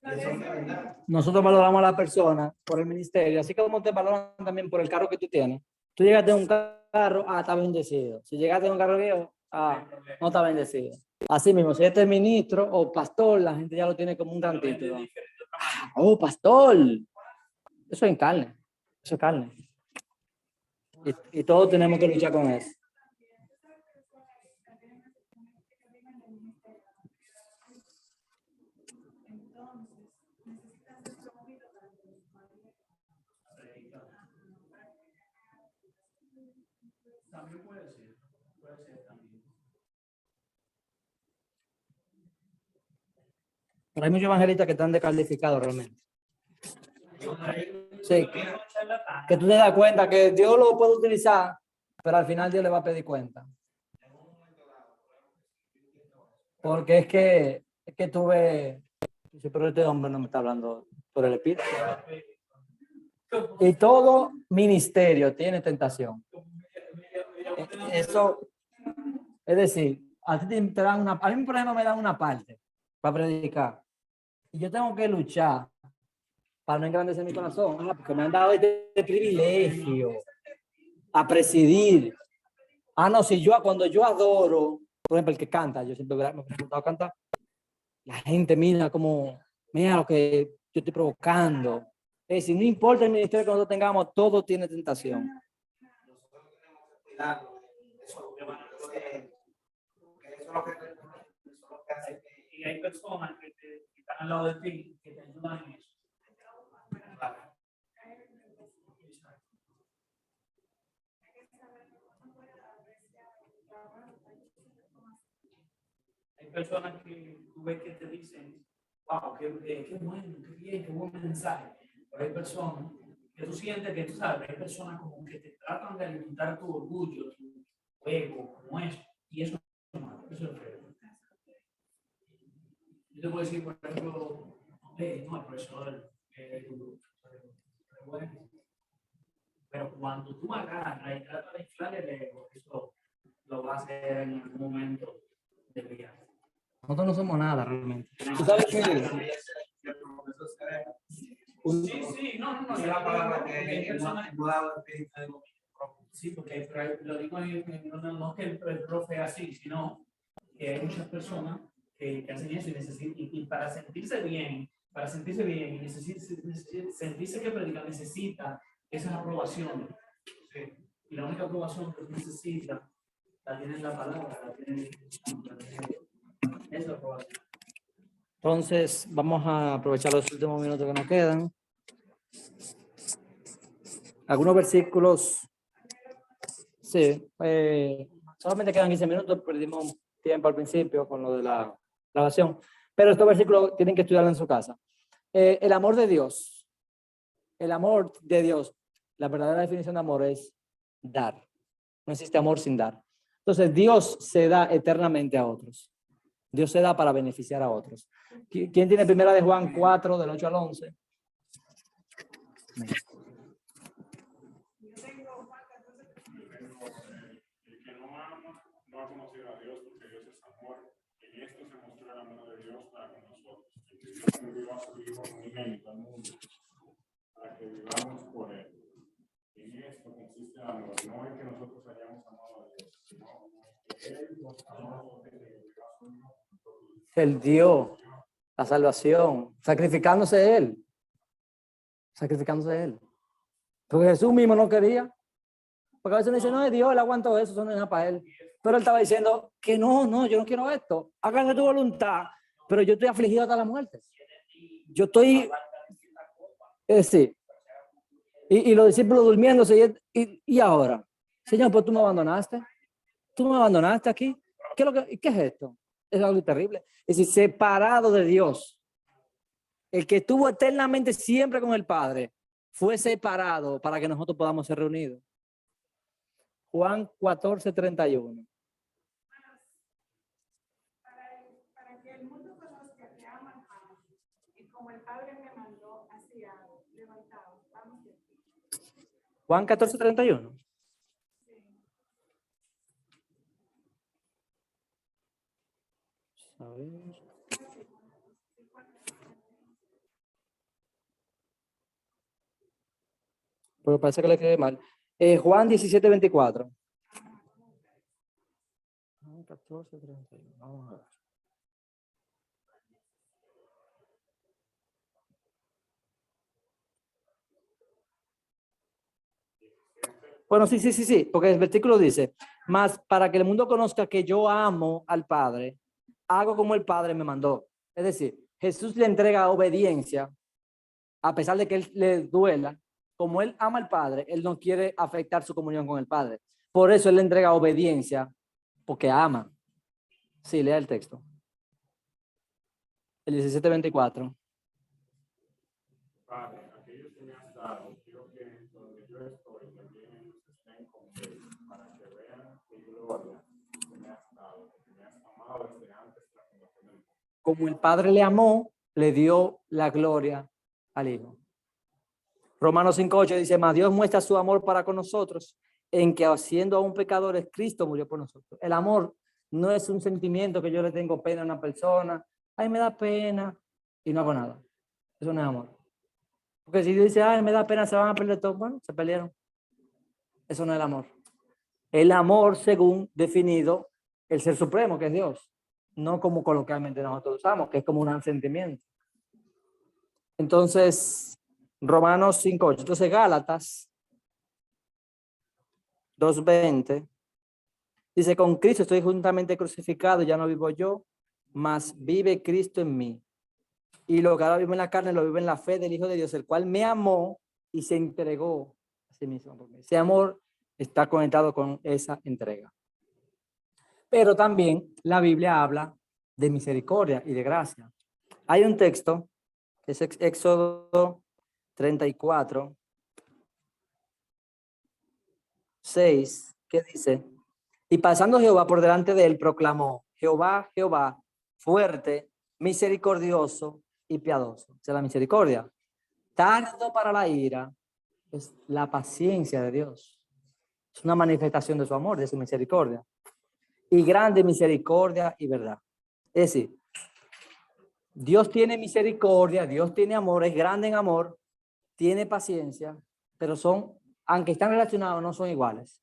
Y eso es verdad. Nosotros valoramos a la persona por el ministerio, así como te valoran también por el carro que tú tienes. Tú llegaste a un carro, está bendecido. Si llegaste a un carro viejo, no está bendecido. Así mismo, si este es ministro o pastor, la gente ya lo tiene como un gran título. Oh, pastor. Eso es en carne. Eso es carne. Y todos tenemos que luchar con eso. También puede ser también. Pero hay muchos evangelistas que están descalificados realmente. Sí. charlatanes. que tú te das cuenta que Dios lo puede utilizar, pero al final Dios le va a pedir cuenta. Porque es que tuve, dice, pero este hombre no me está hablando por el Espíritu. Y todo ministerio tiene tentación. Eso, es decir, a ti te dan una, a mí por ejemplo me dan una parte para predicar. Y yo tengo que luchar para no engrandecer mi corazón, porque me han dado este privilegio a presidir. No, si yo, cuando yo adoro, por ejemplo, el que canta, yo siempre me he gustado cantar, la gente mira como, mira lo que yo estoy provocando. Es decir, no importa el ministerio que nosotros tengamos, todo tiene tentación. Nosotros tenemos que cuidarlo. Eso es lo que hace que... Y hay personas que están al lado de ti que te ayudan en eso. Hay personas que tú ves que te dicen, wow, qué bueno, qué bien, qué buen mensaje. Pero hay personas que tú sientes que tú sabes, hay personas como que te tratan de alimentar tu orgullo, tu ego, como eso. Y eso es malo, eso es feo. Yo te puedo decir, por ejemplo, no, el profesor bueno. Pero cuando tú agarras y tratas de inflar el ego, eso lo va a hacer en algún momento del viaje. Nosotros no somos nada realmente. ¿Tú sabes qué? Sí, no. Es la palabra que no da Sí, porque lo digo no que el profe es así, sino que hay muchas personas que hacen eso y para sentirse bien, y sentirse que predica, necesita esas aprobaciones. Sí. Y la única aprobación que necesita la tiene en la palabra, la tiene esa aprobación. Entonces, vamos a aprovechar los últimos minutos que nos quedan. Algunos versículos. Sí, solamente quedan 15 minutos, perdimos tiempo al principio con lo de la grabación. Pero estos versículos tienen que estudiarlo en su casa. El amor de Dios. El amor de Dios. La verdadera definición de amor es dar. No existe amor sin dar. Entonces, Dios se da eternamente a otros. Dios se da para beneficiar a otros. ¿Quién tiene primera de Juan 4, del 8 al 11? El que no ama no ha conocido a Dios porque Dios es amor. En esto se mostró el amor de Dios para con nosotros. El que Dios envió a su Hijo unigénito al mundo para que vivamos por él. En esto consiste el amor. No en que nosotros hayamos amado a Dios, sino que Él nos amó a nosotros y envió a su Hijo. Él dio la salvación, sacrificándose Él. Sacrificándose Él. Porque Jesús mismo no quería. Porque a veces uno dice, no, es Dios, Él aguantó eso no es nada para Él. Pero Él estaba diciendo que no, yo no quiero esto. Háganle tu voluntad, pero yo estoy afligido hasta la muerte. Yo estoy, es decir, y los discípulos durmiéndose, y ahora, Señor, pues tú me abandonaste. Tú me abandonaste aquí. ¿Qué es esto? Es algo terrible. Es decir, separado de Dios. El que estuvo eternamente siempre con el Padre fue separado para que nosotros podamos ser reunidos. Juan 14:31. Para que el mundo conozca que ama al Padre, y como el Padre me mandó, así hago. Levantaos, vamos de aquí. Juan 14:31. A ver. Pero parece que le quedé mal. Juan 17:24. 14:31. Vamos a ver. Bueno, sí, porque el versículo dice, mas para que el mundo conozca que yo amo al Padre, hago como el Padre me mandó. Es decir, Jesús le entrega obediencia, a pesar de que él le duela, como él ama al Padre, él no quiere afectar su comunión con el Padre. Por eso él le entrega obediencia, porque ama. Sí, lea el texto. El 17:24. Padre, aquellos que me has dado, quiero que como el Padre le amó, le dio la gloria al Hijo. Romanos 5:8 dice, mas Dios muestra su amor para con nosotros, en que siendo aún pecadores, Cristo murió por nosotros. El amor no es un sentimiento que yo le tengo pena a una persona, ay, me da pena, y no hago nada. Eso no es amor. Porque si dice, ay, me da pena, se van a perder todo, bueno, se perdieron. Eso no es el amor. El amor, según definido, el ser supremo, que es Dios, no como coloquialmente nosotros usamos, que es como un sentimiento. Entonces, Romanos 5:8. Entonces, Gálatas 2:20 dice, con Cristo estoy juntamente crucificado, ya no vivo yo, mas vive Cristo en mí. Y lo que ahora vivo en la carne, lo vivo en la fe del Hijo de Dios, el cual me amó y se entregó a sí mismo por mí. Ese amor está conectado con esa entrega. Pero también la Biblia habla de misericordia y de gracia. Hay un texto, que es Éxodo 34, 6, que dice, y pasando Jehová por delante de él, proclamó, Jehová, Jehová, fuerte, misericordioso y piadoso. O sea, la misericordia, tardo para la ira, es la paciencia de Dios. Es una manifestación de su amor, de su misericordia. Y grande misericordia y verdad. Es decir, Dios tiene misericordia, Dios tiene amor, es grande en amor, tiene paciencia, pero son, aunque están relacionados, no son iguales.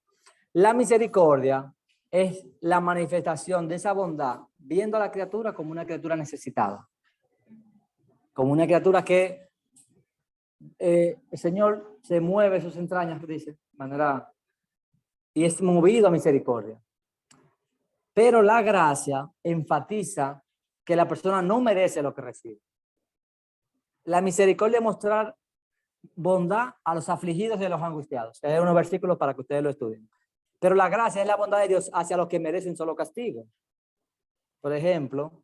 La misericordia es la manifestación de esa bondad, viendo a la criatura como una criatura necesitada, como una criatura que el Señor se mueve sus entrañas, dice, de manera, y es movido a misericordia. Pero la gracia enfatiza que la persona no merece lo que recibe. La misericordia es mostrar bondad a los afligidos y a los angustiados. Hay unos versículos para que ustedes lo estudien. Pero la gracia es la bondad de Dios hacia los que merecen solo castigo. Por ejemplo,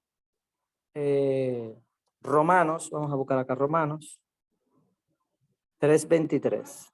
Romanos, vamos a buscar acá Romanos 3:23.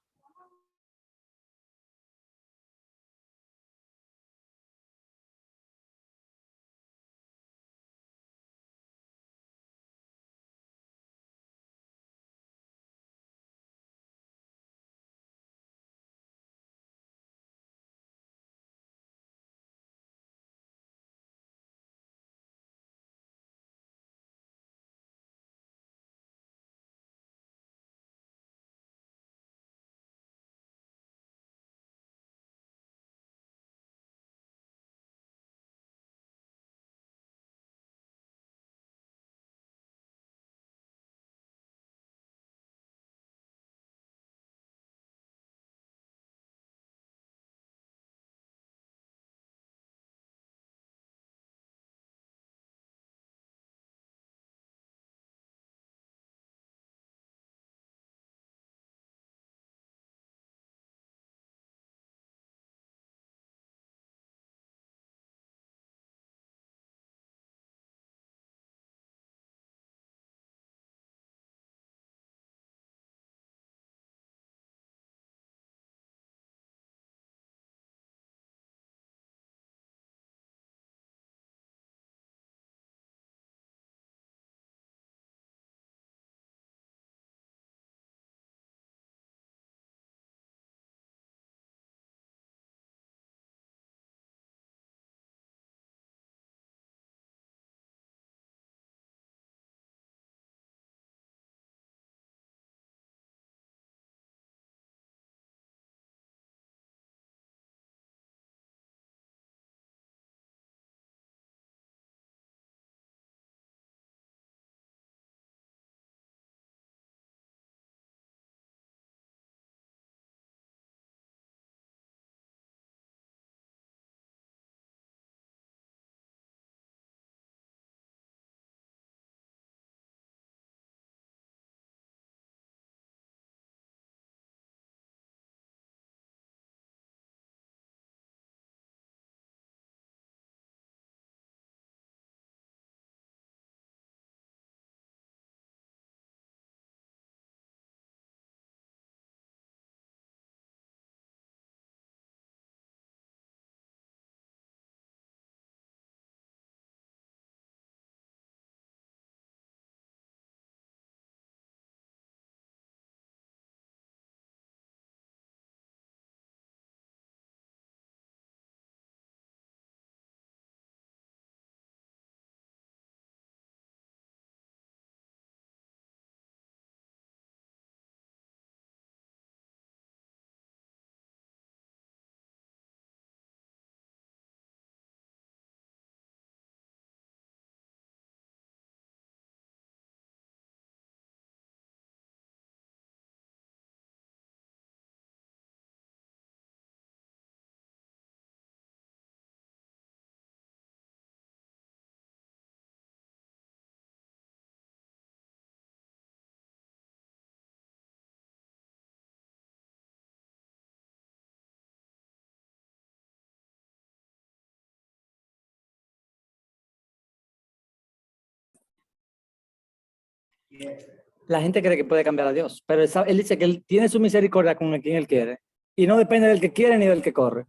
La gente cree que puede cambiar a Dios, pero él dice que él tiene su misericordia con quien él quiere. Y no depende del que quiere ni del que corre,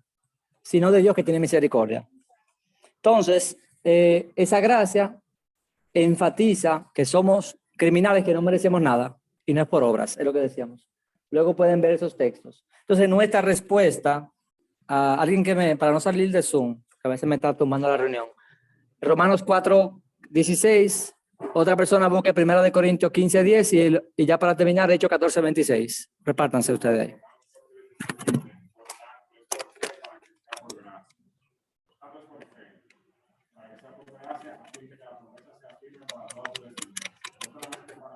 sino de Dios que tiene misericordia. Entonces, esa gracia enfatiza que somos criminales que no merecemos nada y no es por obras, es lo que decíamos. Luego pueden ver esos textos. Entonces, nuestra respuesta a alguien para no salir de Zoom, que a veces me está tomando la reunión, Romanos 4:16, otra persona busque 1 Corintios 15:10 y ya para terminar, Hechos 14:26. Repártanse ustedes ahí.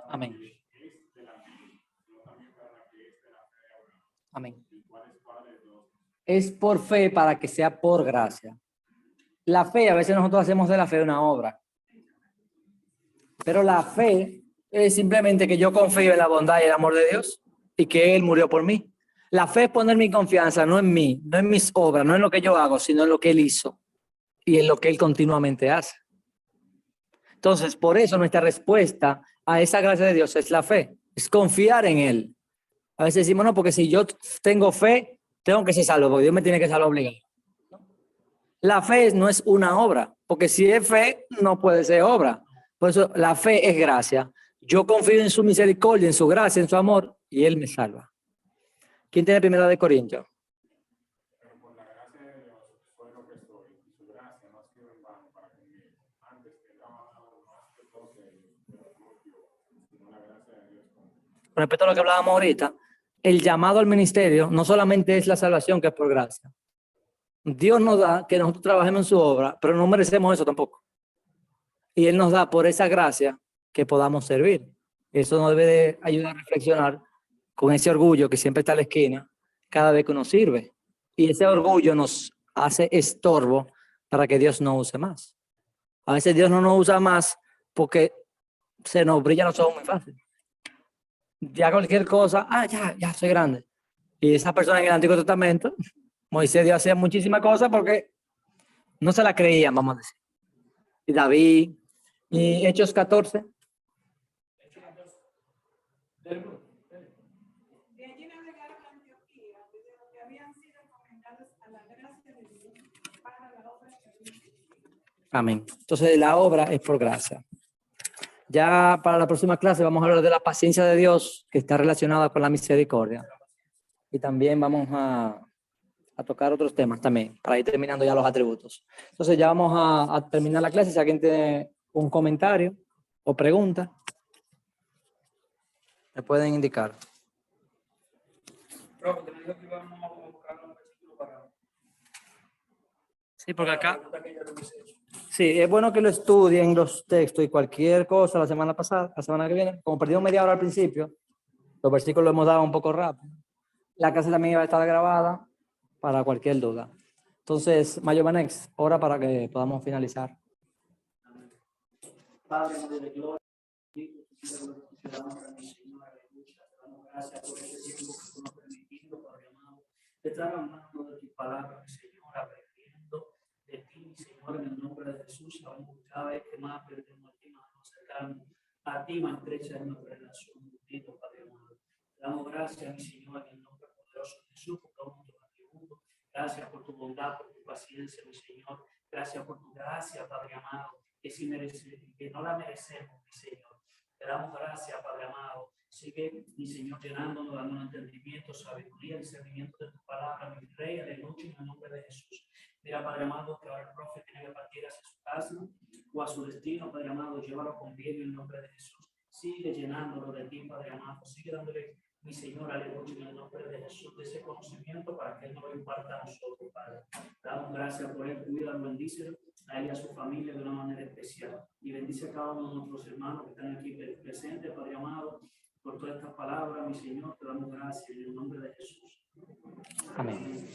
Amén. Amén. Es por fe para que sea por gracia. La fe, a veces nosotros hacemos de la fe una obra. Pero la fe es simplemente que yo confío en la bondad y el amor de Dios y que Él murió por mí. La fe es poner mi confianza no en mí, no en mis obras, no en lo que yo hago, sino en lo que Él hizo y en lo que Él continuamente hace. Entonces, por eso nuestra respuesta a esa gracia de Dios es la fe, es confiar en Él. A veces decimos, no, porque si yo tengo fe, tengo que ser salvo, porque Dios me tiene que salvar obligado. La fe no es una obra, porque si es fe, no puede ser obra. Por eso la fe es gracia. Yo confío en su misericordia, en su gracia, en su amor, y Él me salva. ¿Quién tiene 1 Corintios? Pero por la gracia de Dios soy lo que soy, y su gracia no ha sido en vano para conmigo. Antes que he trabajado más que todos ellos, pero no yo, sino la gracia de Dios conmigo. Con respecto a lo que hablábamos ahorita, el llamado al ministerio no solamente es la salvación que es por gracia. Dios nos da que nosotros trabajemos en su obra, pero no merecemos eso tampoco. Y Él nos da por esa gracia que podamos servir. Eso nos debe de ayudar a reflexionar con ese orgullo que siempre está a la esquina cada vez que uno sirve. Y ese orgullo nos hace estorbo para que Dios no use más. A veces Dios no nos usa más porque se nos brillan los ojos muy fácil. Ya cualquier cosa, ya soy grande. Y esa persona en el Antiguo Testamento, Moisés Dios hacía muchísimas cosas porque no se la creían, vamos a decir. Y David, y Hechos 14. De allí navegaron a Antioquía, desde donde habían sido encomendados a la gracia de Dios para la obra que habían hecho. Amén. Entonces la obra es por gracia. Ya para la próxima clase vamos a hablar de la paciencia de Dios que está relacionada con la misericordia. Y también vamos a tocar otros temas también para ir terminando ya los atributos. Entonces ya vamos a terminar la clase. Si alguien tiene un comentario o pregunta, me pueden indicar. Profe, te dijo que íbamos a buscar un versículo para... Sí, porque acá... Sí, es bueno que lo estudien los textos y cualquier cosa la semana que viene. Como perdimos media hora al principio, los versículos los hemos dado un poco rápido. La clase también va a estar grabada para cualquier duda. Entonces, Mayo Banex, ora para que podamos finalizar. Padre de gloria, gracias por este tiempo que tú nos permitiste, Padre amado, de estar hablando de tu palabra, Señor, aprendiendo de ti, Señor, en el nombre de Jesús. Sabemos que cada vez que más perdemos a ti, más nos acercamos a ti, más estrecha es nuestra relación contigo, Padre amado. Te damos gracias, mi Señor, en el nombre poderoso de Jesús, por todos nuestros atributos. Gracias por tu bondad, por tu paciencia, mi Señor. Gracias por tu gracia, Padre amado, que no la merecemos, mi Señor. Te damos gracias, Padre amado. Sigue, mi Señor, llenándonos, dando entendimiento, sabiduría, discernimiento de tu palabra, mi Rey, aleluya, en el nombre de Jesús. Mira, Padre amado, que ahora el profe tiene que partir hacia su casa o a su destino, Padre amado, llévalo con bien en el nombre de Jesús. Sigue llenándolo de ti, Padre amado. Sigue dándole, mi Señor, aleluya, en el nombre de Jesús, de ese conocimiento para que Él nos lo imparta a nosotros, Padre. Damos gracias por Él, cuídalo, bendícelo a Él y a su familia de una manera especial. Y bendice a cada uno de nuestros hermanos que están aquí presentes, Padre amado, por todas estas palabras, mi Señor, te damos gracias en el nombre de Jesús. Amén.